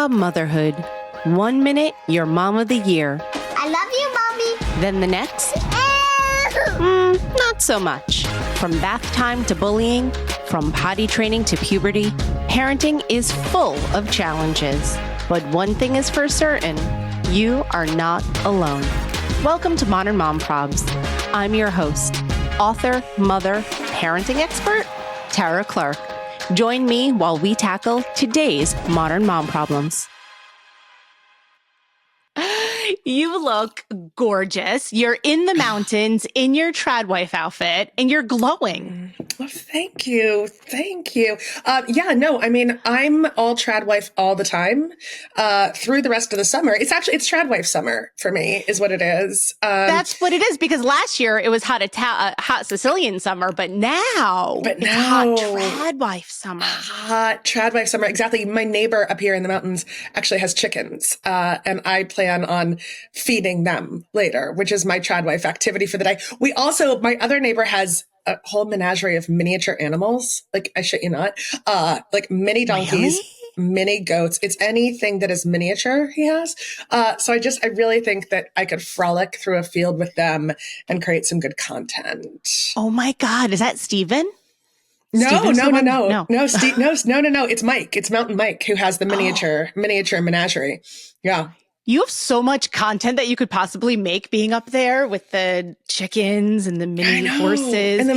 about motherhood. 1 minute, you're mom of the year. I love you, Mommy. Then the next, not so much. From bath time to bullying, from potty training to puberty, parenting is full of challenges. But one thing is for certain, you are not alone. Welcome to Modern Mom Probs. I'm your host, author, mother, parenting expert, Tara Clark. Join me while we tackle today's modern mom problems. You look gorgeous. You're in the mountains in your TRADWIFE outfit and you're glowing. Well, thank you. Thank you. I'm all TRADWIFE all the time through the rest of the summer. It's TRADWIFE summer for me is what it is. That's what it is, because last year it was hot Sicilian summer, but now it's hot TRADWIFE summer. Hot TRADWIFE summer. Exactly. My neighbor up here in the mountains actually has chickens and I plan on feeding them later, which is my TRADWIFE activity for the day. My other neighbor has a whole menagerie of miniature animals. Like, I shit you not, like mini donkeys, mini goats. It's anything that is miniature he has. So I really think that I could frolic through a field with them and create some good content. Oh my God. Is that Steven? No. Steve, no. It's Mike. It's Mountain Mike who has the miniature menagerie. Yeah. You have so much content that you could possibly make being up there with the chickens and the mini horses and the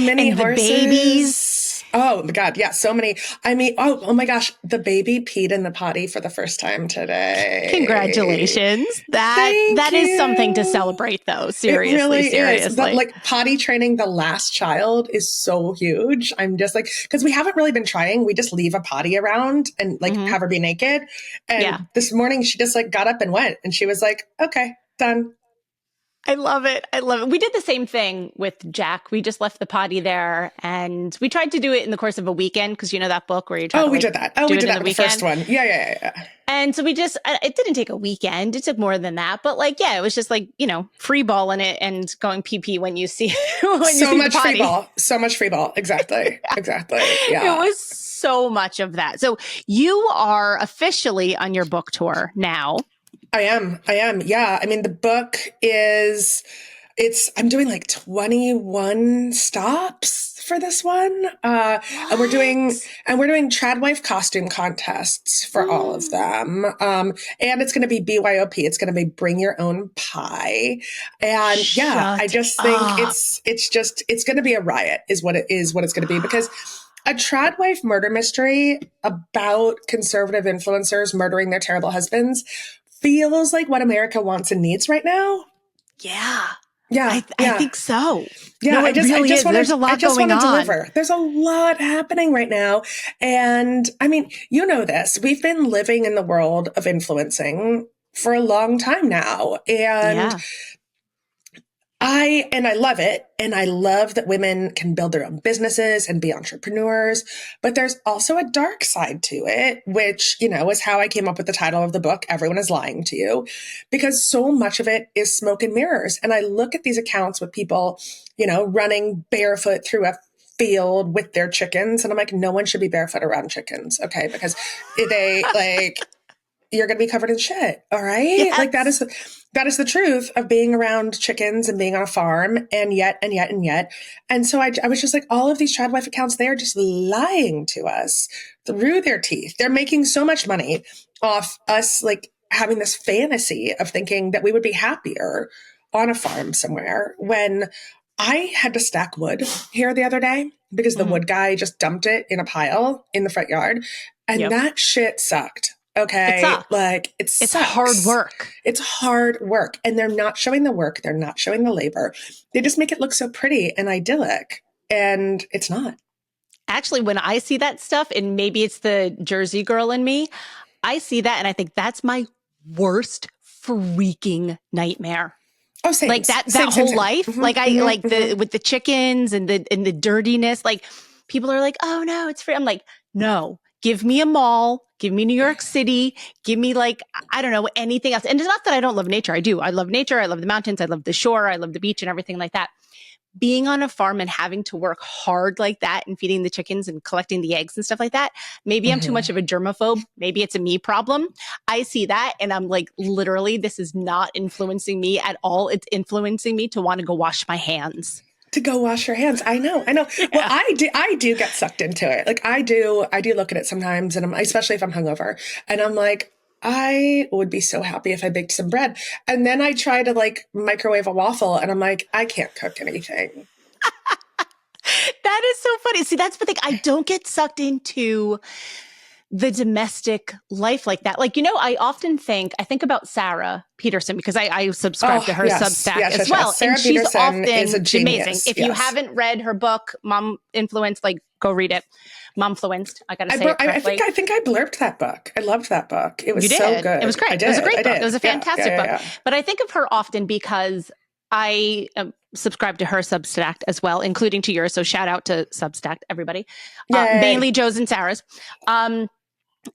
babies. Oh my God. Yeah. So many. I mean, oh my gosh. The baby peed in the potty for the first time today. Congratulations. That is something to celebrate though. Seriously. It really seriously. is. But like potty training the last child is so huge. I'm just like, because we haven't really been trying. We just leave a potty around and like have her be naked. And this morning she just like got up and went and she was like, okay, done. I love it. We did the same thing with Jack. We just left the potty there and we tried to do it in the course of a weekend because you know that book where you try we did that. We did that with the first one. Yeah. And so it didn't take a weekend. It took more than that. But it was just like, free balling it and going pee when you see so much free ball. So much free ball. Exactly. Exactly. Yeah. It was so much of that. So you are officially on your book tour now. I am. Yeah. I mean, the book I'm doing like 21 stops for this one. And we're doing TRADWIFE costume contests for all of them. And it's going to be BYOP. It's going to be bring your own pie. And I just think it's going to be a riot is what it's going to be, because a TRADWIFE murder mystery about conservative influencers murdering their terrible husbands feels like what America wants and needs right now. Yeah. Yeah. I think so. Yeah. No, there's a lot going on. Deliver. There's a lot happening right now. And I mean, you know this, we've been living in the world of influencing for a long time now. And I love it. And I love that women can build their own businesses and be entrepreneurs. But there's also a dark side to it, which, is how I came up with the title of the book, Everyone is Lying to You, because so much of it is smoke and mirrors. And I look at these accounts with people, running barefoot through a field with their chickens. And I'm like, no one should be barefoot around chickens. Okay. Because they you're going to be covered in shit. All right. Yes. Like that is the truth of being around chickens and being on a farm and yet. And so I was just like, all of these TRADWIFE accounts, they are just lying to us through their teeth. They're making so much money off us, like having this fantasy of thinking that we would be happier on a farm somewhere, when I had to stack wood here the other day because the wood guy just dumped it in a pile in the front yard. And that shit sucked. Okay. It's hard work. It's hard work. And they're not showing the work. They're not showing the labor. They just make it look so pretty and idyllic. And it's not. Actually, when I see that stuff, and maybe it's the Jersey girl in me, I see that and I think that's my worst freaking nightmare. Oh, same. Like that whole life. Like with the chickens and the dirtiness, like people are like, oh no, it's free. I'm like, no, give me a mall. Give me New York City. Give me I don't know, anything else. And it's not that I don't love nature. I do. I love nature. I love the mountains. I love the shore. I love the beach and everything like that. being on a farm and having to work hard like that and feeding the chickens and collecting the eggs and stuff like that, maybe I'm too much of a germaphobe. Maybe it's a me problem. I see that and I'm like, literally, this is not influencing me at all. It's influencing me to want to go wash my hands. To go wash your hands. I know. Yeah. Well, I do get sucked into it. Like I do look at it sometimes, and especially if I'm hungover, and I'm like, I would be so happy if I baked some bread. And then I try to like microwave a waffle, and I'm like, I can't cook anything. That is so funny. See, that's the thing. I don't get sucked into the domestic life like that. Like, I often think about Sarah Peterson because I subscribe to her Substack as well. Sarah and Peterson she's often is a genius. amazing. If you haven't read her book, Mom Influenced, like go read it. Momfluenced. I got to say it correctly. I think I blurbed that book. I loved that book. It was so good. It was great. It was a great book. It was a fantastic book. Yeah. But I think of her often because I subscribe to her Substack as well, including to yours. So shout out to Substack, everybody. Mainly Joe's and Sarah's.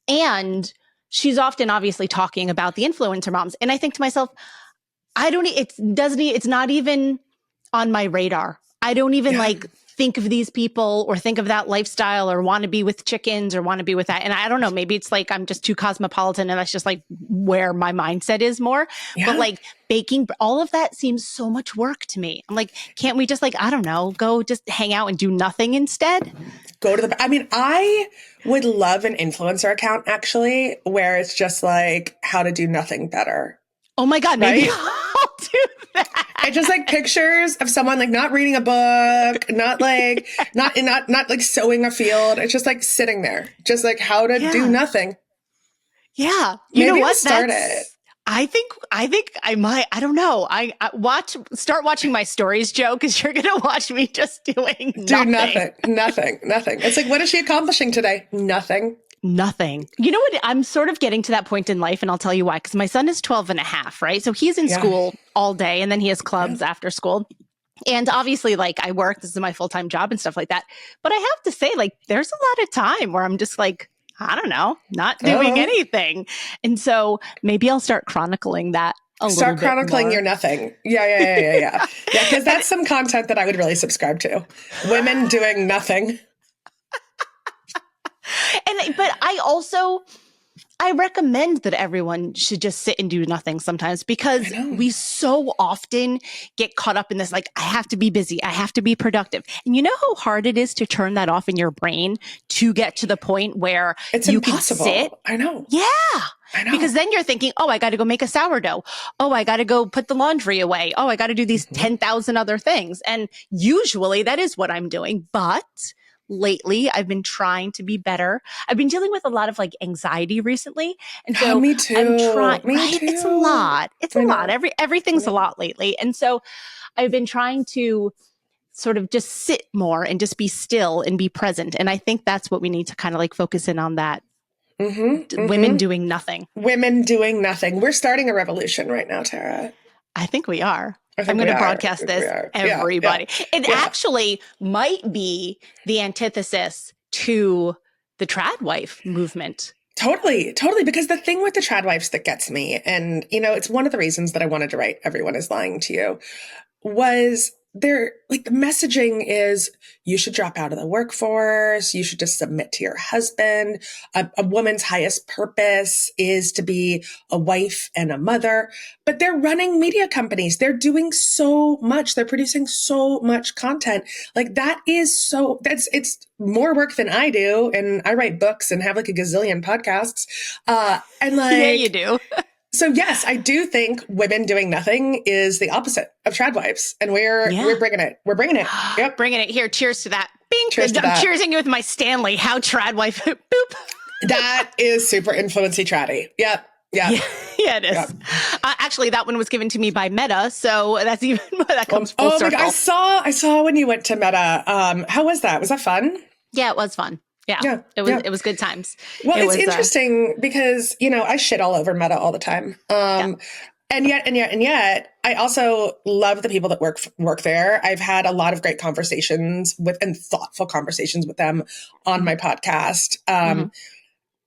And she's often obviously talking about the influencer moms. And I think to myself, it's not even on my radar. I don't even think of these people or think of that lifestyle or want to be with chickens or want to be with that. And I don't know, maybe it's like I'm just too cosmopolitan and that's just like where my mindset is more. Yeah. But like baking, all of that seems so much work to me. I'm like, can't we just I don't know, go just hang out and do nothing instead? I would love an influencer account actually, where it's just like how to do nothing better. Oh my God, maybe I'll do that. It's just like pictures of someone like not reading a book, not like not like sowing a field. It's just like sitting there, just like how to do nothing. Yeah, maybe know what? Start it. I think I might. I don't know. I start watching my stories, Joe, because you're gonna watch me just doing nothing. It's like, what is she accomplishing today? Nothing. You know what? I'm sort of getting to that point in life, and I'll tell you why. Because my son is 12 and a half, right? So he's in school all day, and then he has clubs after school. And obviously, like, I work. This is my full-time job and stuff like that. But I have to say, like, there's a lot of time where I'm just like, I don't know, not doing anything. And so maybe I'll start chronicling that Start chronicling your nothing. Yeah. Because that's some content that I would really subscribe to. Women doing nothing. But I recommend that everyone should just sit and do nothing sometimes, because we so often get caught up in this, like, I have to be busy. I have to be productive. And you know how hard it is to turn that off in your brain to get to the point where it's you impossible. Can sit? I know. Yeah. I know. Because then you're thinking, oh, I got to go make a sourdough. Oh, I got to go put the laundry away. Oh, I got to do these 10,000 other things. And usually that is what I'm doing. But lately, I've been trying to be better. I've been dealing with a lot of like anxiety recently. And so me too. I'm trying, me right? Too. It's a lot. It's a lot. Everything's a lot lately. And so I've been trying to sort of just sit more and just be still and be present. And I think that's what we need to kind of like focus in on, that. Women doing nothing. Women doing nothing. We're starting a revolution right now, Tara. I think we are. I'm going to broadcast this, everybody. It actually might be the antithesis to the TRADWIFE movement. Totally. Because the thing with the TRADWIFEs that gets me, and, it's one of the reasons that I wanted to write Everyone is Lying to You, was they're like, the messaging is you should drop out of the workforce. You should just submit to your husband. A woman's highest purpose is to be a wife and a mother. But they're running media companies. They're doing so much. They're producing so much content. Like it's more work than I do. And I write books and have like a gazillion podcasts. Yeah, you do. So yes, I do think women doing nothing is the opposite of TRADWIFEs, and we're bringing it. We're bringing it. Yep, bringing it. Here, cheers to that. Bing. Cheers to that. I'm cheersing you with my Stanley. How TRADWIFE? Boop. That is super influency tratty. Yep. Yeah, it is. Yep. Actually, that one was given to me by Meta, so that's even that comes full circle. I saw when you went to Meta. How was that? Was that fun? Yeah, it was fun. Yeah. It was good times. Well, it's interesting because, I shit all over Meta all the time. And yet, I also love the people that work there. I've had a lot of great conversations and thoughtful conversations with them on my podcast.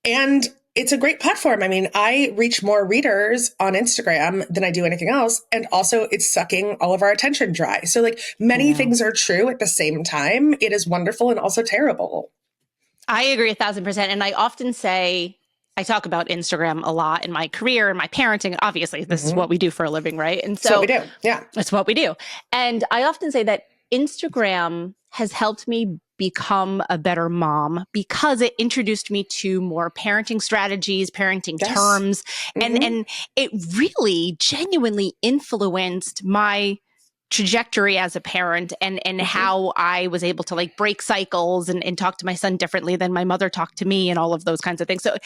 And it's a great platform. I mean, I reach more readers on Instagram than I do anything else. And also it's sucking all of our attention dry. So like many things are true at the same time. It is wonderful and also terrible. I agree 1,000%. And I often say, I talk about Instagram a lot in my career and my parenting. Obviously, this is what we do for a living, right? And so that's what we do. Yeah. That's what we do. And I often say that Instagram has helped me become a better mom because it introduced me to more parenting strategies, parenting terms, and it really genuinely influenced my trajectory as a parent and how I was able to like break cycles and talk to my son differently than my mother talked to me and all of those kinds of things. So,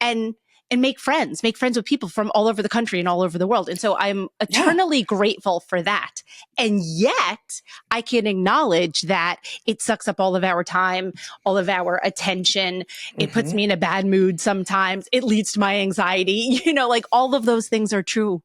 and make friends with people from all over the country and all over the world. And so I'm eternally grateful for that. And yet I can acknowledge that it sucks up all of our time, all of our attention. It puts me in a bad mood sometimes. It leads to my anxiety, you know, like all of those things are true.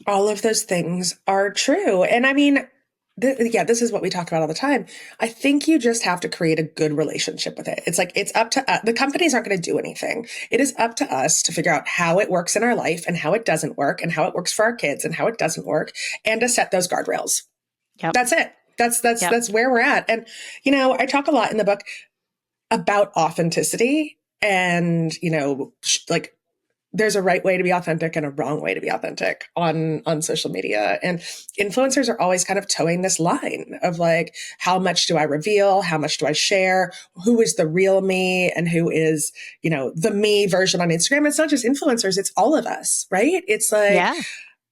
All of those things are true. And I mean, this is what we talk about all the time. I think you just have to create a good relationship with it. It's like, it's up to us. The companies aren't going to do anything. It is up to us to figure out how it works in our life and how it doesn't work and how it works for our kids and how it doesn't work and to set those guardrails. Yep. That's it. That's where we're at. And, you know, I talk a lot in the book about authenticity and, you know, like, there's a right way to be authentic and a wrong way to be authentic on social media. And influencers are always kind of towing this line of like, how much do I reveal? How much do I share? Who is the real me and who is, you know, the me version on Instagram? It's not just influencers. It's all of us, right? It's like,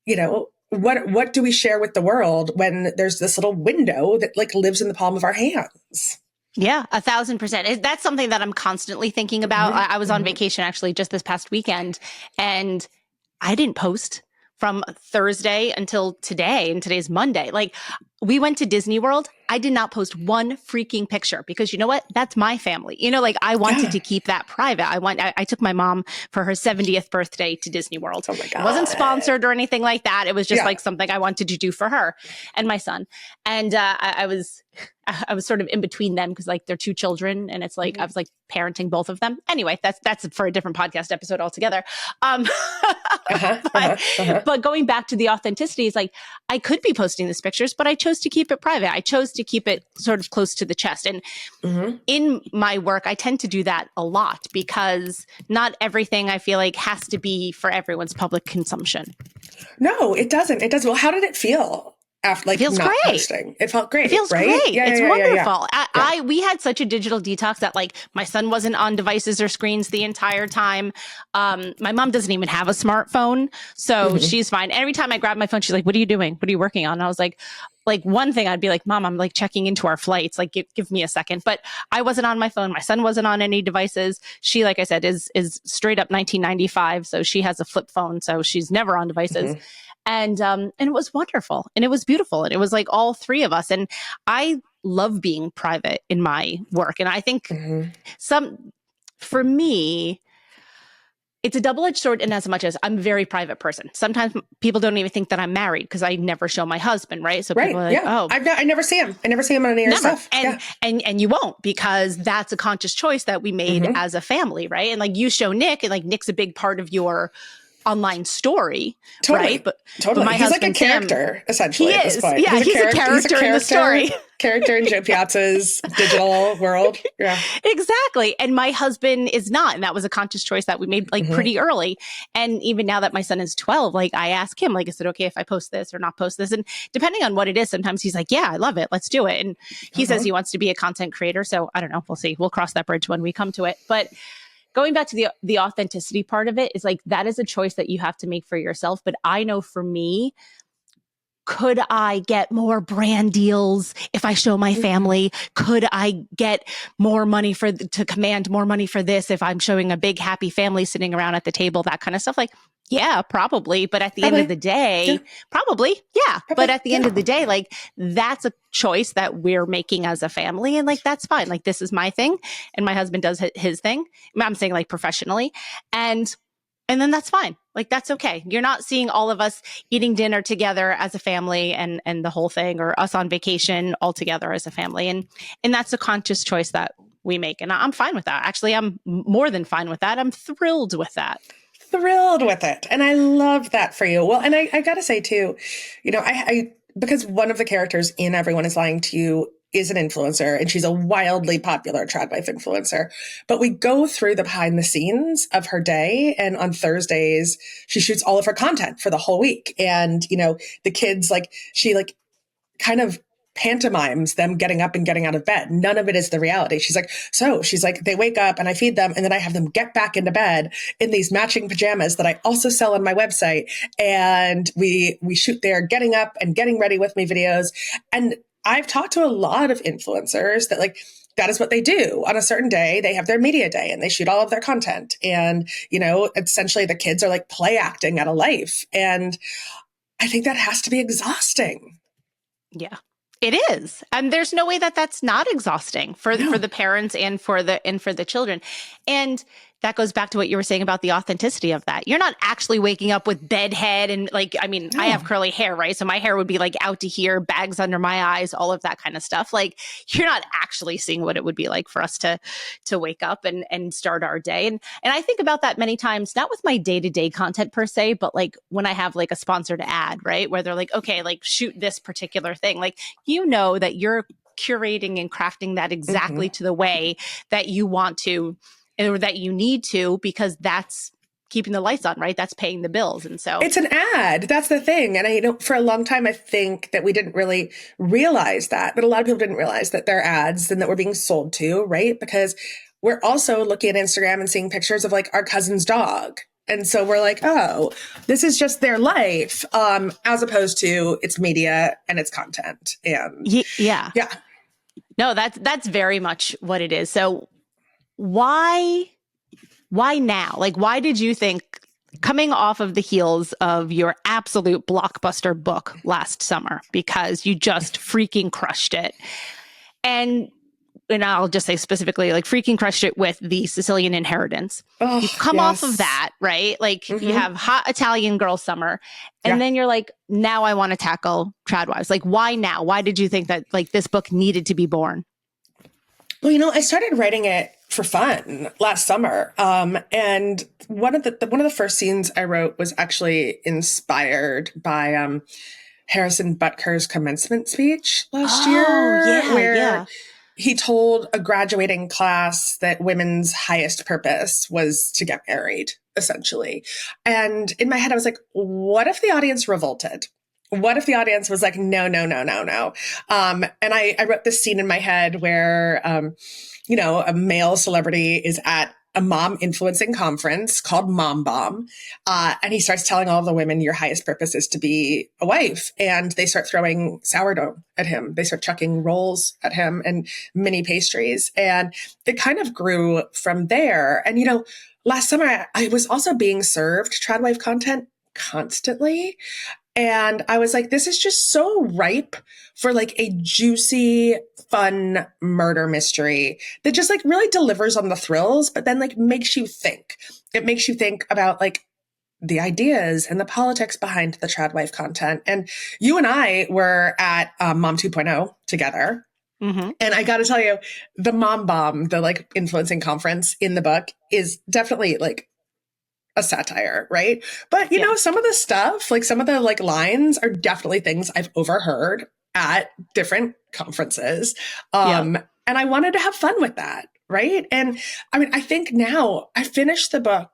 you know, what do we share with the world when there's this little window that like lives in the palm of our hands? Yeah, 1,000%. That's something that I'm constantly thinking about. I was on vacation actually just this past weekend and I didn't post from Thursday until today, and today's Monday. Like we went to Disney World. I did not post one freaking picture because you know what? That's my family. You know, like I wanted to keep that private. I took my mom for her 70th birthday to Disney World. Oh my God. It wasn't sponsored or anything like that. It was just like something I wanted to do for her and my son. And I was sort of in between them because like they're two children and it's like I was like parenting both of them. Anyway, that's for a different podcast episode altogether. But going back to the authenticity is like I could be posting these pictures, but I chose to keep it private. I chose to keep it sort of close to the chest. And in my work, I tend to do that a lot because not everything I feel like has to be for everyone's public consumption. No, it doesn't. It doesn't. Well, how did it feel? After like feels not great. posting. It felt great. It feels right? great. It's wonderful. Yeah. We had such a digital detox that like my son wasn't on devices or screens the entire time. My mom doesn't even have a smartphone, so she's fine. Every time I grab my phone, she's like, "What are you doing? What are you working on?" And I was like one thing I'd be like, "Mom, I'm like checking into our flights. Like, give me a second." But I wasn't on my phone. My son wasn't on any devices. She, like I said, is straight up 1995, so she has a flip phone, so she's never on devices. And it was wonderful and it was beautiful. And it was like all three of us. And I love being private in my work. And I think for me, it's a double-edged sword in as much as I'm a very private person. Sometimes people don't even think that I'm married because I never show my husband, right? So people are like, oh. I never see him. I never see him on any of your stuff. And you won't because that's a conscious choice that we made as a family, right? And like you show Nick and like Nick's a big part of your online story, right? But my he's like a character, essentially. At this point. Yeah, he's a character in the story. Character in Joe Piazza's digital world. Yeah, exactly. And my husband is not, and that was a conscious choice that we made like pretty early. And even now that my son is 12, like I ask him, like, is it okay if I post this or not post this? And depending on what it is, sometimes he's like, yeah, I love it. Let's do it. And he says he wants to be a content creator. So I don't know. We'll see. We'll cross that bridge when we come to it. But going back to the authenticity part of it is like, that is a choice that you have to make for yourself. But I know for me, could I get more brand deals if I show my family? Could I get more money to command more money for this if I'm showing a big happy family sitting around at the table, that kind of stuff? Like, yeah, probably. But at the end of the day, But at the end of the day, like that's a choice that we're making as a family. And like, that's fine. Like, this is my thing. And my husband does his thing. I'm saying like professionally. And then that's fine. Like, that's okay. You're not seeing all of us eating dinner together as a family and the whole thing, or us on vacation all together as a family. And that's a conscious choice that we make. And I'm fine with that. Actually, I'm more than fine with that. I'm thrilled with that. Thrilled with it. And I love that for you. Well, and I got to say too, I because one of the characters in Everyone is Lying to You is an influencer, and she's a wildly popular TRADWIFE influencer. But we go through the behind the scenes of her day, and on Thursdays, she shoots all of her content for the whole week. And, the kids, she kind of pantomimes them getting up and getting out of bed. None of it is the reality. She's like, they wake up and I feed them, and then I have them get back into bed in these matching pajamas that I also sell on my website. And we shoot their getting up and getting ready with me videos. And I've talked to a lot of influencers that that is what they do on a certain day. They have their media day and they shoot all of their content. And, essentially the kids are play acting out of life. And I think that has to be exhausting. Yeah. It is. And there's no way that that's not exhausting for the parents and for the children. And that goes back to what you were saying about the authenticity of that. You're not actually waking up with bedhead and I have curly hair, right? So my hair would be out to here, bags under my eyes, all of that kind of stuff. You're not actually seeing what it would be like for us to wake up and start our day. And I think about that many times, not with my day-to-day content per se, but when I have a sponsored ad, right? Where they're okay, shoot this particular thing. That you're curating and crafting that exactly to the way that you want to, or that you need to, because that's keeping the lights on, right? That's paying the bills. And so it's an ad. That's the thing. And for a long time, I think that we didn't really realize that a lot of people didn't realize that they're ads and that we're being sold to, right? Because we're also looking at Instagram and seeing pictures of our cousin's dog. And so we're oh, this is just their life, as opposed to it's media and it's content. And yeah. No, that's very much what it is. So why now? Why did you think, coming off of the heels of your absolute blockbuster book last summer, because you just freaking crushed it, and I'll just say specifically, freaking crushed it with the Sicilian Inheritance. Oh, you come off of that, right? You have Hot Italian Girl Summer, and then you're now I want to tackle TRADWIFEs. Why now? Why did you think that this book needed to be born? Well, I started writing it for fun last summer. And one of the first scenes I wrote was actually inspired by Harrison Butker's commencement speech last year, where he told a graduating class that women's highest purpose was to get married, essentially. And in my head, I was what if the audience revolted? What if the audience was no, no, no, no, no? And I wrote this scene in my head where, a male celebrity is at a mom influencing conference called Mom Bomb. And he starts telling all of the women, your highest purpose is to be a wife. And they start throwing sourdough at him. They start chucking rolls at him and mini pastries. And it kind of grew from there. And, last summer, I was also being served TRADWIFE content constantly. And I was this is just so ripe for a juicy, fun murder mystery that just really delivers on the thrills, but then makes you think. It makes you think about the ideas and the politics behind the TRADWIFE content. And you and I were at Mom 2.0 together. Mm-hmm. And I got to tell you, the Mom Bomb, the influencing conference in the book is definitely a satire, right? But some of the stuff, some of the lines are definitely things I've overheard at different conferences. And I wanted to have fun with that, right? And I think now I finished the book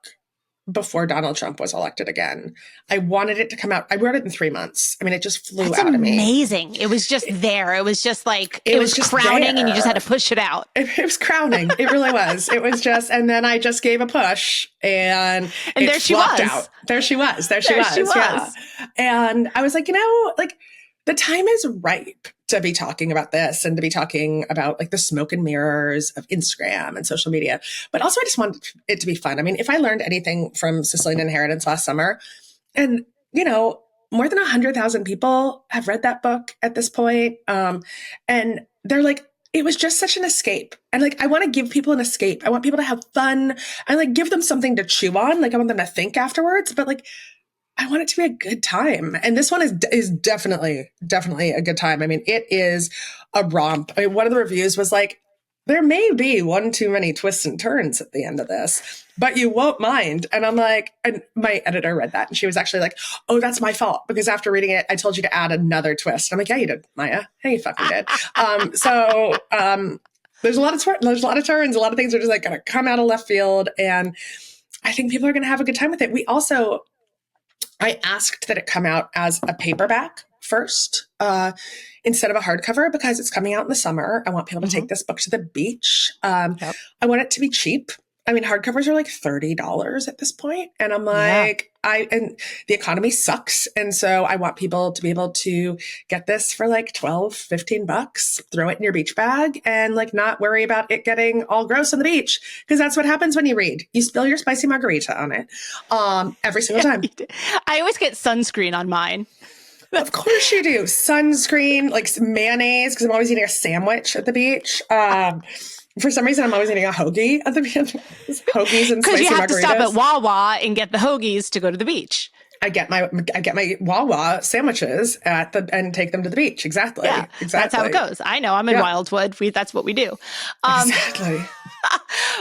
before Donald Trump was elected again. I wanted it to come out. I wrote it in 3 months. It just flew out of me. Amazing. It was just there. It was just it was just crowning there. And you just had to push it out. It was crowning. It really was. It was just, and then I just gave a push and there she was. Out. There she was. Yeah. And I was the time is ripe to be talking about this and to be talking about the smoke and mirrors of Instagram and social media. But also I just wanted it to be fun. If I learned anything from Sicilian Inheritance last summer, and, more than 100,000 people have read that book at this point. And they're it was just such an escape. And I want to give people an escape. I want people to have fun and give them something to chew on. I want them to think afterwards, but I want it to be a good time. And this one is definitely a good time. It is a romp. One of the reviews was there may be one too many twists and turns at the end of this, but you won't mind. And I'm like, and my editor read that and she was actually like, oh, that's my fault. Because after reading it, I told you to add another twist. I'm like, yeah, you did, Maya. Yeah, you fucking did. There's a lot of turns. A lot of things are just like going to come out of left field. And I think people are going to have a good time with it. I asked that it come out as a paperback first, instead of a hardcover, because it's coming out in the summer. I want people to take this book to the beach. I want it to be cheap. I mean, hardcovers are like $30 at this point. And I'm like, and the economy sucks. And so I want people to be able to get this for like 12, 15 bucks, throw it in your beach bag and like not worry about it getting all gross on the beach. Cause that's what happens when you read. You spill your spicy margarita on it, every single time. I always get sunscreen on mine. Of course you do. Sunscreen, like mayonnaise, because I'm always eating a sandwich at the beach. For some reason, I'm always eating a hoagie at the beach. Hoagies and spicy margaritas. Because you have to stop at Wawa and get the hoagies to go to the beach. I get my Wawa sandwiches and take them to the beach. Exactly. Yeah, that's how it goes. I know. I'm in Wildwood. That's what we do. Exactly.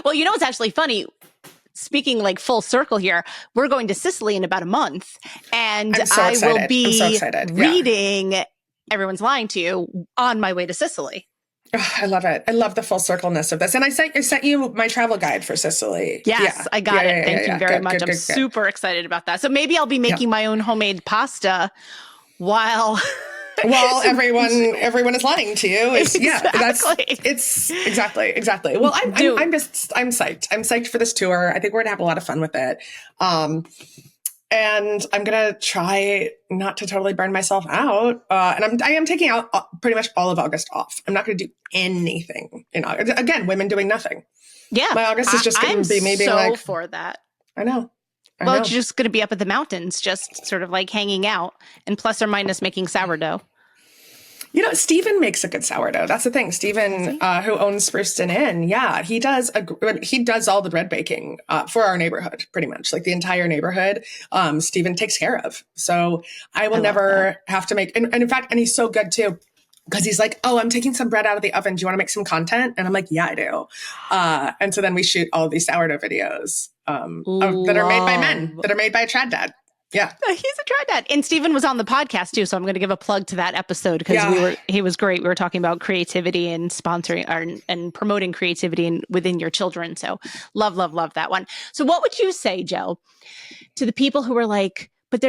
Well, you know what's actually funny? Speaking like full circle here, we're going to Sicily in about a month, and I will be reading Everyone's Lying to You on my way to Sicily. Oh, I love it. I love the full circleness of this. And I sent you my travel guide for Sicily. Yes, I got it. Thank you very much. I'm super excited about that. So maybe I'll be making my own homemade pasta while everyone is lying to you. It's exactly. Well, I'm psyched. I'm psyched for this tour. I think we're gonna have a lot of fun with it. And I'm going to try not to totally burn myself out. And I am taking out pretty much all of August off. I'm not going to do anything in August. Again, women doing nothing. Yeah. My August is just going to be maybe like for that. I know. It's just going to be up at the mountains, just sort of like hanging out and plus or minus making sourdough. You know, Stephen makes a good sourdough. That's the thing. Stephen, who owns Spruceton Inn, he does all the bread baking for our neighborhood, pretty much, like the entire neighborhood. Stephen takes care of. So I will never have to make, and in fact, and he's so good too, because he's like, oh, I'm taking some bread out of the oven. Do you want to make some content? And I'm like, yeah, I do. And so then we shoot all of these sourdough videos that are made by men, that are made by a trad dad. Yeah. He's a trad dad. And Stephen was on the podcast too. So I'm going to give a plug to that episode because he was great. We were talking about creativity and sponsoring and promoting creativity within your children. So love that one. So what would you say, Joe, to the people who are like, but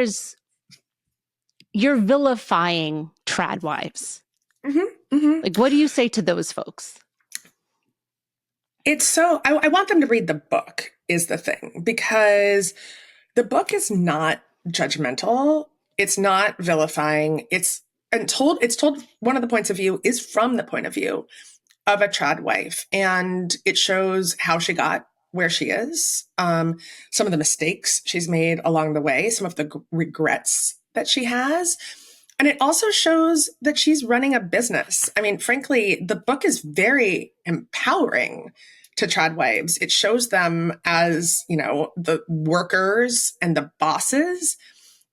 you're vilifying trad wives? Like, what do you say to those folks? It's so, I want them to read the book is the thing, because the book is not judgmental. It's not vilifying. It's told one of the points of view is from the point of view of a trad wife. And it shows how she got where she is, some of the mistakes she's made along the way, some of the regrets that she has. And it also shows that she's running a business. I mean, frankly, the book is very empowering to trad wives. It shows them as, the workers and the bosses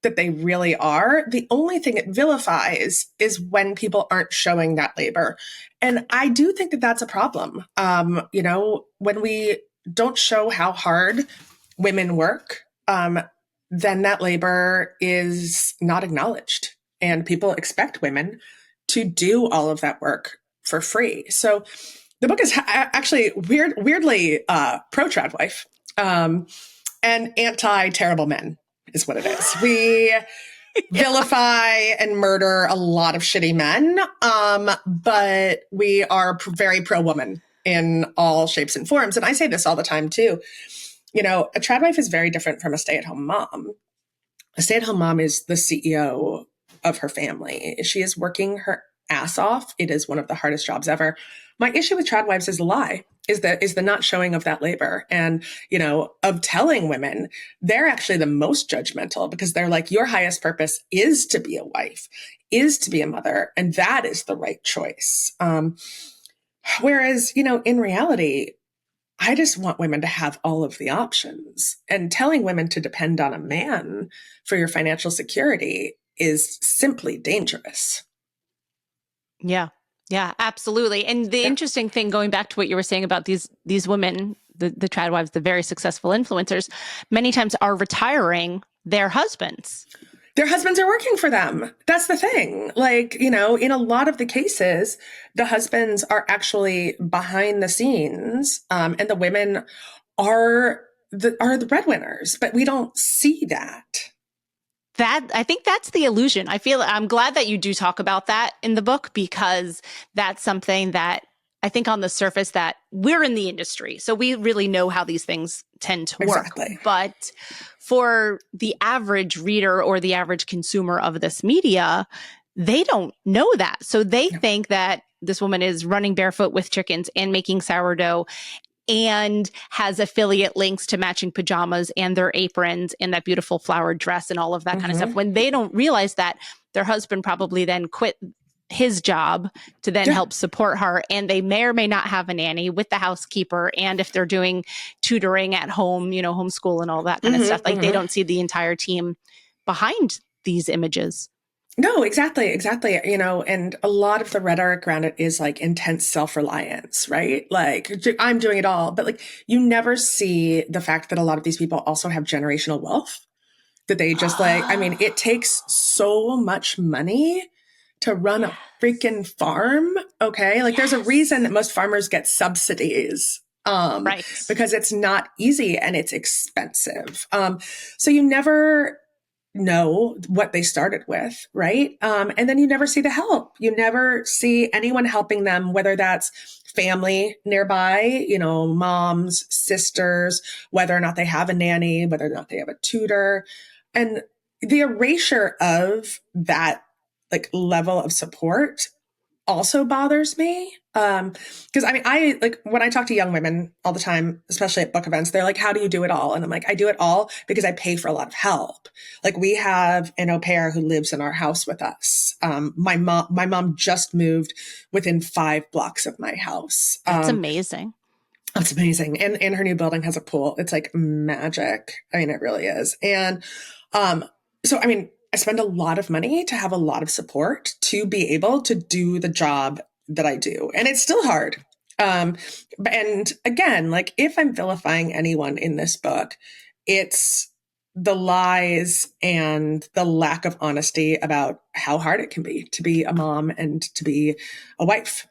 that they really are. The only thing it vilifies is when people aren't showing that labor. And I do think that that's a problem. When we don't show how hard women work, then that labor is not acknowledged. And people expect women to do all of that work for free. So the book is actually weirdly pro-trad wife and anti-terrible men is what it is. We vilify and murder a lot of shitty men, but we are very pro-woman in all shapes and forms. And I say this all the time too. A trad wife is very different from a stay-at-home mom. A stay-at-home mom is the CEO of her family. She is working her ass off. It is one of the hardest jobs ever. My issue with trad wives is the lie, is the not showing of that labor and, of telling women they're actually the most judgmental because they're like, your highest purpose is to be a wife, is to be a mother. And that is the right choice. Whereas, in reality, I just want women to have all of the options, and telling women to depend on a man for your financial security is simply dangerous. Yeah. Yeah, absolutely. And the Yeah. interesting thing, going back to what you were saying about these women, the trad wives, the very successful influencers, many times are retiring their husbands. Their husbands are working for them. That's the thing. Like, you know, in a lot of the cases, the husbands are actually behind the scenes, and the women are the breadwinners, but we don't see that. That, I think that's the illusion. I'm glad that you do talk about that in the book, because that's something that I think on the surface, that we're in the industry, so we really know how these things tend to work. Exactly. But for the average reader or the average consumer of this media, they don't know that. So they think that this woman is running barefoot with chickens and making sourdough and has affiliate links to matching pajamas and their aprons and that beautiful flowered dress and all of that kind of stuff, when they don't realize that their husband probably then quit his job to then help support her. And they may or may not have a nanny with the housekeeper. And if they're doing tutoring at home, you know, homeschool and all that kind of stuff, like they don't see the entire team behind these images. No, exactly, exactly. You know, and a lot of the rhetoric around it is like intense self-reliance, right? Like, I'm doing it all. But like, you never see the fact that a lot of these people also have generational wealth, that they just like, I mean, it takes so much money to run a freaking farm. Okay. Like, there's a reason that most farmers get subsidies. Right. Because it's not easy and it's expensive. So you never know what they started with, right? And then you never see the help. You never see anyone helping them, whether that's family nearby, you know, moms, sisters, whether or not they have a nanny, whether or not they have a tutor. And the erasure of that like level of support also bothers me. Because I mean, I like when I talk to young women all the time, especially at book events, they're like, how do you do it all? And I'm like, I do it all because I pay for a lot of help. Like, we have an au pair who lives in our house with us. My mom just moved within 5 blocks of my house. That's amazing. That's amazing. And her new building has a pool. It's like magic. I mean, it really is. And so, I mean, I spend a lot of money to have a lot of support to be able to do the job that I do. And it's still hard. And again, like, if I'm vilifying anyone in this book, it's the lies and the lack of honesty about how hard it can be to be a mom and to be a wife.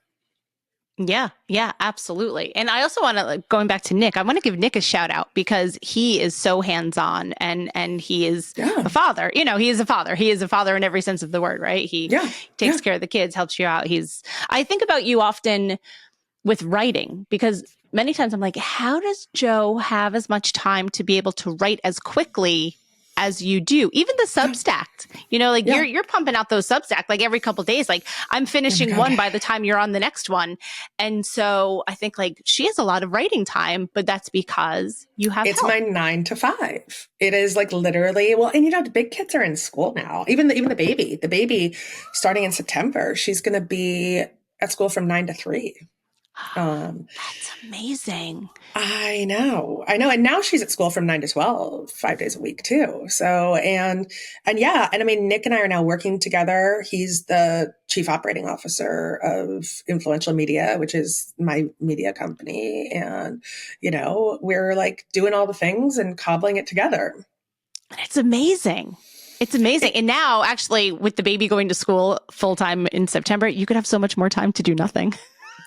Yeah, yeah, absolutely. And I also want to, like, going back to Nick, I want to give Nick a shout out, because he is so hands-on, and he is a father. You know, he is a father. He is a father in every sense of the word, right? He takes care of the kids, helps you out. I think about you often with writing, because many times I'm like, how does Joe have as much time to be able to write as quickly as you do? Even the Substack, you know, like you're pumping out those Substack like every couple of days. Like, I'm finishing one by the time you're on the next one. And so I think, like, she has a lot of writing time, but that's because you have It's help. my 9 to 5. It is like literally, well, and you know, the big kids are in school now. Even the baby starting in September, she's going to be at school from 9 to 3. That's amazing. I know. And now she's at school from 9 to 12, 5 days a week too. So, and yeah, and I mean, Nick and I are now working together. He's the chief operating officer of Influential Media, which is my media company. And, you know, we're like doing all the things and cobbling it together. It's amazing. It's amazing. And now, actually, with the baby going to school full time in September, you could have so much more time to do nothing.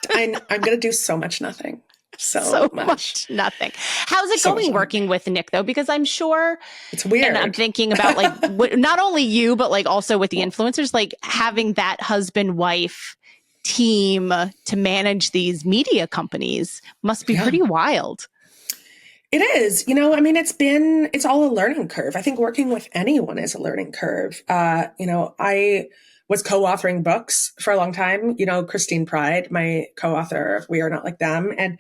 I'm going to do so much nothing. So much nothing. How's it going working with Nick, though? Because I'm sure it's weird. And I'm thinking about, like, not only you, but like also with the influencers, like having that husband-wife team to manage these media companies must be pretty wild. It is. You know, I mean, it's all a learning curve. I think working with anyone is a learning curve. You know, I was co-authoring books for a long time. You know, Christine Pride, my co-author of We Are Not Like Them. And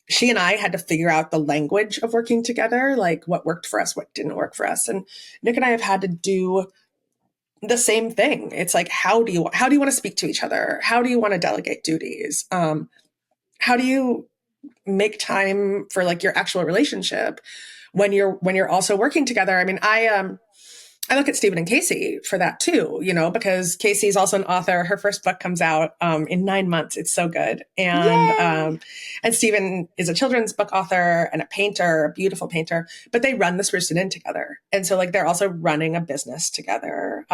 she and I had to figure out the language of working together, like what worked for us, what didn't work for us. And Nick and I have had to do the same thing. It's like, how do you want to speak to each other? How do you want to delegate duties? How do you make time for like your actual relationship when you're also working together? I mean, I look at Stephen and Casey for that too, because Casey's also an author. Her first book comes out in 9 months. It's so good. And Stephen is a children's book author and a painter, a beautiful painter, but they run the Spruce Inn together. And so like, they're also running a business together.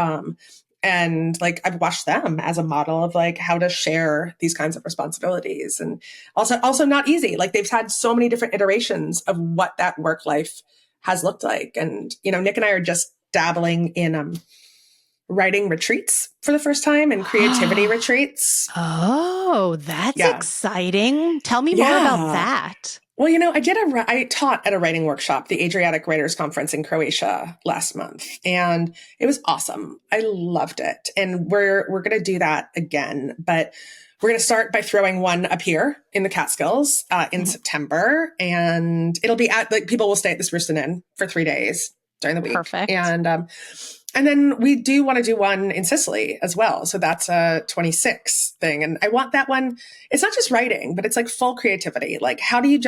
And like, I've watched them as a model of like how to share these kinds of responsibilities, and also not easy. Like they've had so many different iterations of what that work life has looked like. And, Nick and I are just dabbling in writing retreats for the first time, and creativity retreats. Oh, that's exciting. Tell me more about that. Well, I taught at a writing workshop, the Adriatic Writers Conference in Croatia last month, and it was awesome. I loved it. And we're going to do that again, but we're going to start by throwing one up here in the Catskills in September, and it'll be people will stay at the Spruce Inn for 3 days during the week. Perfect. And then we do want to do one in Sicily as well. So that's a 26 thing. And I want that one. It's not just writing, but it's like full creativity. Like, how do you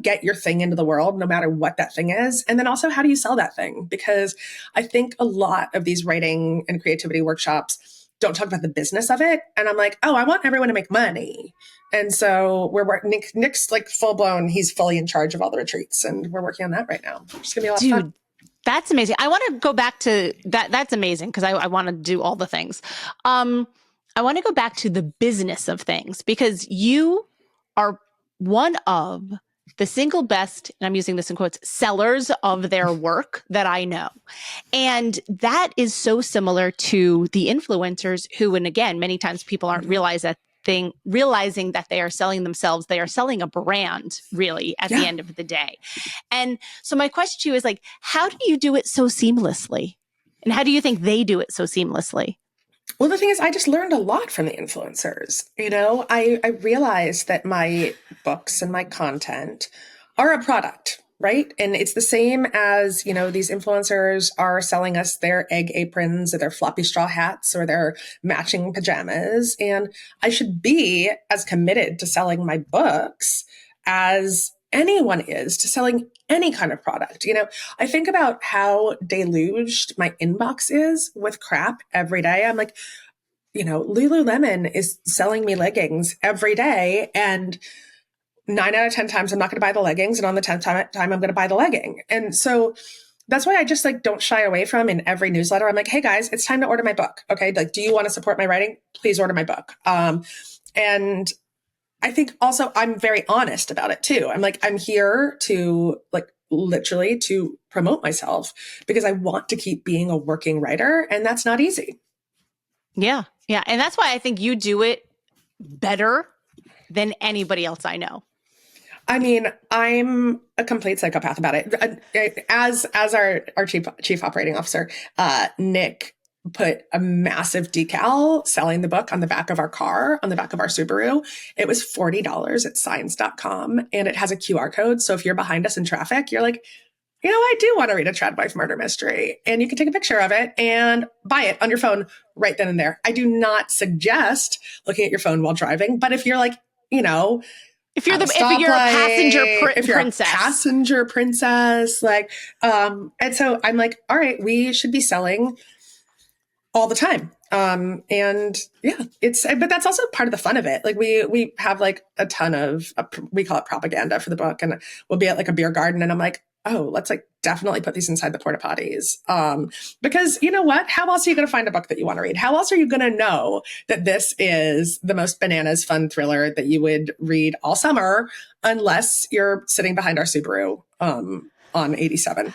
get your thing into the world, no matter what that thing is? And then also, how do you sell that thing? Because I think a lot of these writing and creativity workshops don't talk about the business of it. And I'm like, oh, I want everyone to make money. And so Nick's like full blown, he's fully in charge of all the retreats, and we're working on that right now. It's gonna be a lot of fun. That's amazing. I want to go back to that. That's amazing because I want to do all the things. I want to go back to the business of things, because you are one of the single best, and I'm using this in quotes, sellers of their work that I know. And that is so similar to the influencers who, and again, many times people aren't realizing that they are selling themselves. They are selling a brand, really, at the end of the day. And so my question to you is like, how do you do it so seamlessly? And how do you think they do it so seamlessly? Well, the thing is, I just learned a lot from the influencers. I realized that my books and my content are a product, right? And it's the same as, these influencers are selling us their egg aprons or their floppy straw hats or their matching pajamas. And I should be as committed to selling my books as anyone is to selling any kind of product. I think about how deluged my inbox is with crap every day. I'm like, Lululemon is selling me leggings every day, and 9 out of 10 times I'm not going to buy the leggings, and on the 10th time I'm going to buy the legging. And so that's why I just like don't shy away from in every newsletter. I'm like, hey guys, it's time to order my book. Okay. Like, do you want to support my writing? Please order my book. And I think also I'm very honest about it too. I'm like, I'm here to literally to promote myself because I want to keep being a working writer, and that's not easy. Yeah. Yeah. And that's why I think you do it better than anybody else I know. I mean, I'm a complete psychopath about it. As our chief operating officer, Nick put a massive decal selling the book on the back of our car, on the back of our Subaru. It was $40 at signs.com, and it has a QR code. So if you're behind us in traffic, you're like, I do want to read a TRADWIFE murder mystery. And you can take a picture of it and buy it on your phone right then and there. I do not suggest looking at your phone while driving, but if you're like, if you're a passenger princess, and so I'm like, all right, we should be selling all the time. And yeah, but that's also part of the fun of it. Like we have like a ton of, we call it propaganda for the book, and we'll be at like a beer garden, and I'm like, oh, let's like definitely put these inside the porta potties. Because you know what? How else are you going to find a book that you want to read? How else are you going to know that this is the most bananas fun thriller that you would read all summer, unless you're sitting behind our Subaru on 87?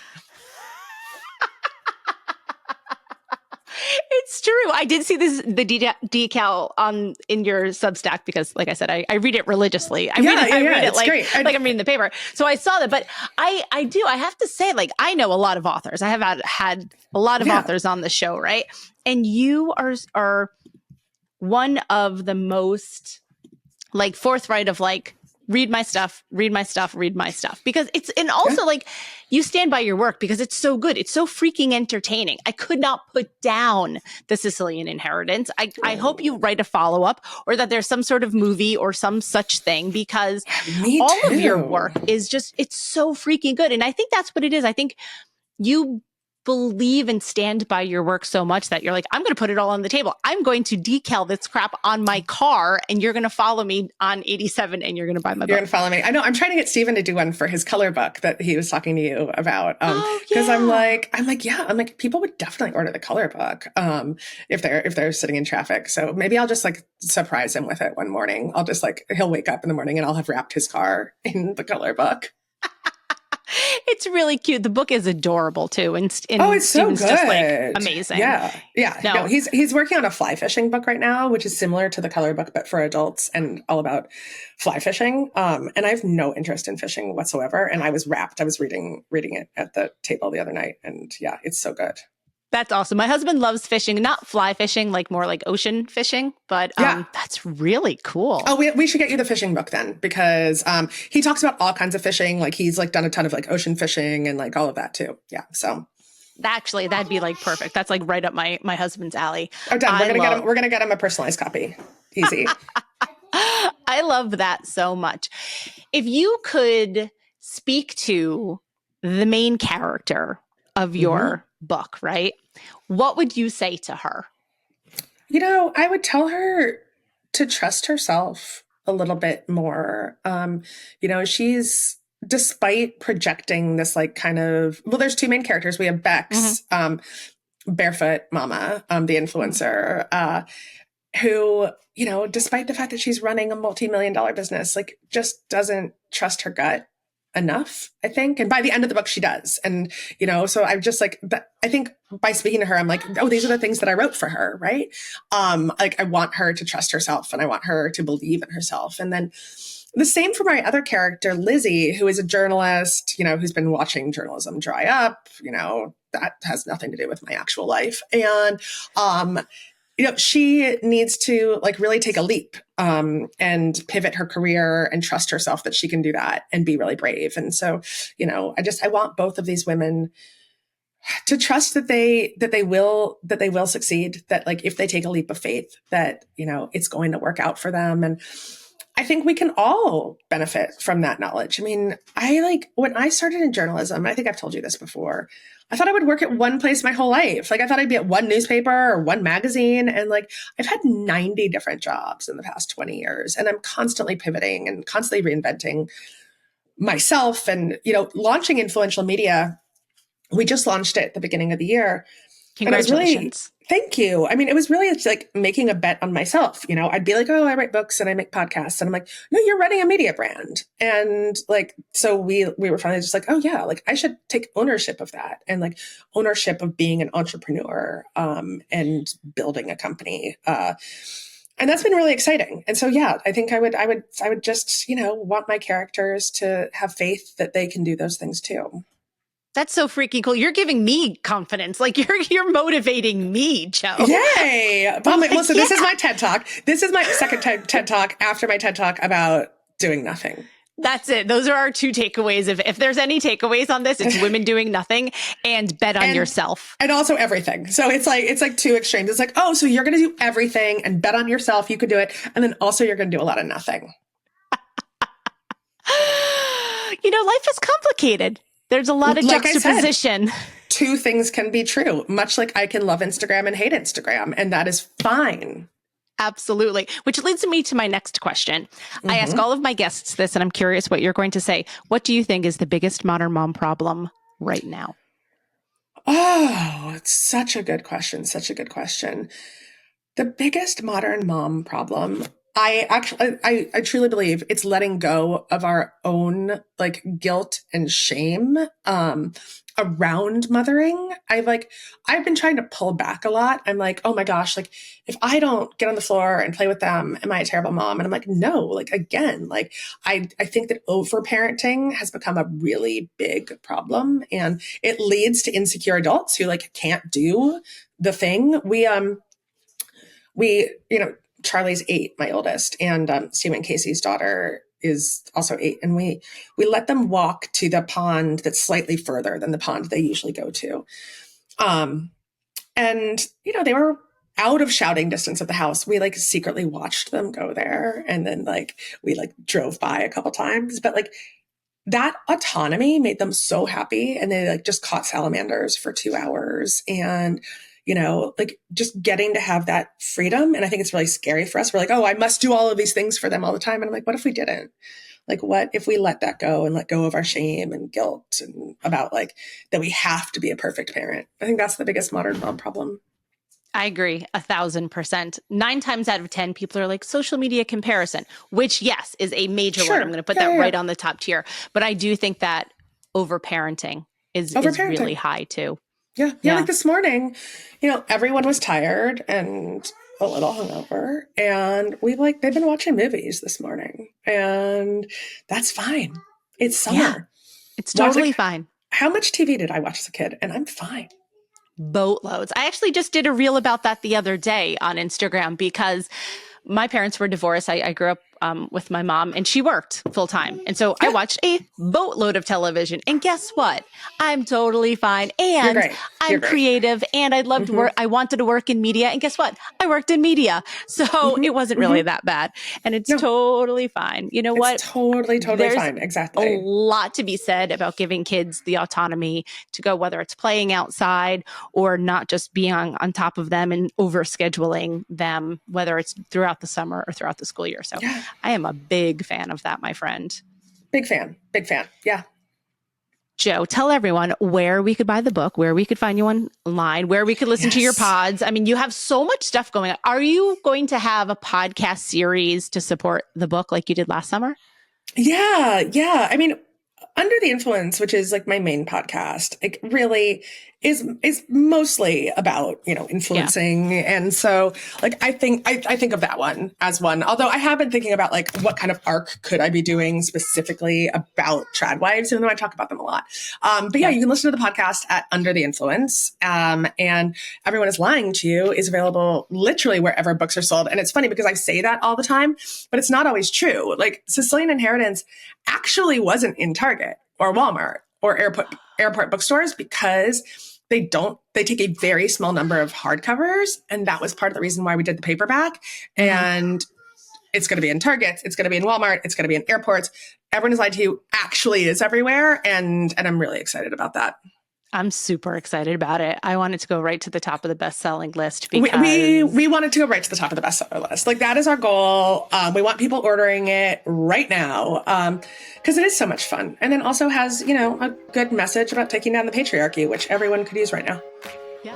It's true. I did see the decal in your Substack because, like I said, I read it religiously. I read it like I'm reading the paper. So I saw that, but I have to say, like, I know a lot of authors. I have had a lot of authors on the show, right? And you are one of the most like forthright of like, read my stuff, because like you stand by your work because it's so good. It's so freaking entertaining. I could not put down The Sicilian Inheritance. I hope you write a follow-up or that there's some sort of movie or some such thing, because all of your work is just, it's so freaking good. And I think that's what it is. I think you believe and stand by your work so much that you're like, I'm going to put it all on the table. I'm going to decal this crap on my car, and you're going to follow me on 87 and you're going to buy my book. You're going to follow me. I know. I'm trying to get Stephen to do one for his color book that he was talking to you about. Because I'm like, people would definitely order the color book if they're sitting in traffic. So maybe I'll just like surprise him with it one morning. I'll just like, he'll wake up in the morning and I'll have wrapped his car in the color book. It's really cute. The book is adorable too. And it's so Steven's good. Just like amazing. Yeah. No, he's working on a fly fishing book right now, which is similar to the color book, but for adults and all about fly fishing. And I have no interest in fishing whatsoever. And I was rapt. I was reading it at the table the other night. And yeah, it's so good. That's awesome. My husband loves fishing, not fly fishing, like more like ocean fishing, but that's really cool. Oh, we should get you the fishing book then, because he talks about all kinds of fishing. Like he's like done a ton of like ocean fishing and like all of that too. Yeah. So actually, that'd be like perfect. That's like right up my husband's alley. Oh, done. We're gonna get him a personalized copy. Easy. I love that so much. If you could speak to the main character of your book, right? What would you say to her? You know, I would tell her to trust herself a little bit more. You know, she's, despite projecting this like kind of, well, there's two main characters. We have Bex, Barefoot Mama, the influencer, who, you know, despite the fact that she's running a multi-million-dollar business, like just doesn't trust her gut enough, I think. And by the end of the book, she does. And, you know, so I'm just like, I think by speaking to her, I'm like, oh, these are the things that I wrote for her, right? Like I want her to trust herself and I want her to believe in herself. And then the same for my other character, Lizzie, who is a journalist, you know, who's been watching journalism dry up, you know, that has nothing to do with my actual life. And, you know, she needs to like really take a leap and pivot her career and trust herself that she can do that and be really brave. And so, you know, I want both of these women to trust that they will succeed, that like if they take a leap of faith, that, you know, it's going to work out for them. And I think we can all benefit from that knowledge. I mean, when I started in journalism, I think I've told you this before, I thought I would work at one place my whole life. Like I thought I'd be at one newspaper or one magazine. And like, I've had 90 different jobs in the past 20 years. And I'm constantly pivoting and constantly reinventing myself and, you know, launching influential media. We just launched it at the beginning of the year. Congratulations. Thank you. I mean, it was really like making a bet on myself. You know, I'd be like, oh, I write books and I make podcasts. And I'm like, no, you're running a media brand. And like, so we were finally just like, oh yeah, like I should take ownership of that and like ownership of being an entrepreneur and building a company. And that's been really exciting. And so, yeah, I think I would just, you know, want my characters to have faith that they can do those things too. That's so freaking cool. You're giving me confidence. Like you're motivating me, Joe. Yay. But listen, This is my TED Talk. This is my second TED Talk after my TED Talk about doing nothing. That's it. Those are our two takeaways. If there's any takeaways on this, it's women doing nothing and bet on yourself. And also everything. So it's like two extremes. It's like, oh, so you're going to do everything and bet on yourself. You could do it. And then also you're going to do a lot of nothing. You know, life is complicated. There's a lot of juxtaposition. Said, two things can be true, much like I can love Instagram and hate Instagram, and that is fine. Absolutely. Which leads me to my next question. I ask all of my guests this, and I'm curious what you're going to say. What do you think is the biggest modern mom problem right now? Oh, it's such a good question. Such a good question. The biggest modern mom problem, I truly believe it's letting go of our own like guilt and shame around mothering. I've been trying to pull back a lot. I'm like, oh my gosh, like if I don't get on the floor and play with them, am I a terrible mom? And I'm like, no, like again, like I think that overparenting has become a really big problem, and it leads to insecure adults who like can't do the thing. We, you know, Charlie's 8, my oldest, and Stephen Casey's daughter is also 8. And we let them walk to the pond that's slightly further than the pond they usually go to. And, you know, they were out of shouting distance of the house. We like secretly watched them go there. And then like, we like drove by a couple times, but like that autonomy made them so happy. And they like just caught salamanders for 2 hours and, like just getting to have that freedom. And I think it's really scary for us. We're like, oh, I must do all of these things for them all the time. And I'm like, what if we didn't? Like, what if we let that go and let go of our shame and guilt and about like that we have to be a perfect parent? I think that's the biggest modern mom problem. I agree 1,000%. 9 times out of 10, people are like social media comparison, which yes, is a major one. I'm going to put that right on the top tier. But I do think that overparenting is really high too. Yeah. Like this morning, everyone was tired and a little hungover, and they've been watching movies this morning, and that's fine. It's summer. Yeah, it's totally fine. How much TV did I watch as a kid? And I'm fine. Boatloads. I actually just did a reel about that the other day on Instagram because my parents were divorced. I grew up with my mom and she worked full time. And so I watched a boatload of television. And guess what? I'm totally fine. And I'm creative and I loved work. I wanted to work in media. And guess what? I worked in media. So it wasn't really that bad. And it's totally fine. You know what? It's totally fine. Exactly. A lot to be said about giving kids the autonomy to go, whether it's playing outside or not just being on top of them and overscheduling them, whether it's throughout the summer or throughout the school year. So I am a big fan of that, my friend. Big fan. Yeah. Joe, tell everyone where we could buy the book, where we could find you online, where we could listen to your pods. I mean, you have so much stuff going on. Are you going to have a podcast series to support the book like you did last summer? Yeah. I mean, Under the Influence, which is like my main podcast, it really is mostly about, influencing. Yeah. And so like, I think of that one as one, although I have been thinking about like, what kind of arc could I be doing specifically about TRADWIFEs, even though I talk about them a lot. But you can listen to the podcast at Under the Influence. And Everyone is Lying to You is available literally wherever books are sold. And it's funny because I say that all the time, but it's not always true. Like Sicilian Inheritance actually wasn't in Target or Walmart or airport bookstores because they take a very small number of hardcovers. And that was part of the reason why we did the paperback. And it's going to be in Targets. It's going to be in Walmart. It's going to be in airports. Everyone is Lied to You actually is everywhere. And I'm really excited about that. I'm super excited about it. I want it to go right to the top of the best-selling list because we want it to go right to the top of the bestseller list. Like that is our goal. We want people ordering it right now because it is so much fun, and then also has a good message about taking down the patriarchy, which everyone could use right now. Yeah.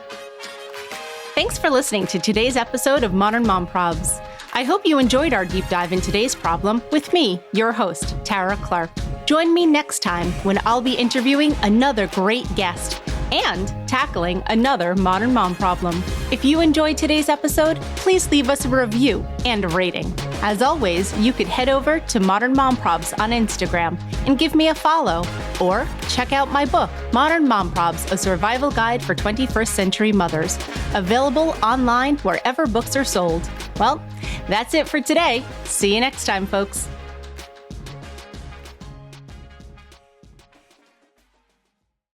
Thanks for listening to today's episode of Modern Mom Probs. I hope you enjoyed our deep dive in today's problem with me, your host, Tara Clark. Join me next time when I'll be interviewing another great guest and tackling another modern mom problem. If you enjoyed today's episode, please leave us a review and a rating. As always, you could head over to Modern Mom Probs on Instagram and give me a follow, or check out my book, Modern Mom Probs, A Survival Guide for 21st Century Mothers, available online wherever books are sold. Well, that's it for today. See you next time, folks.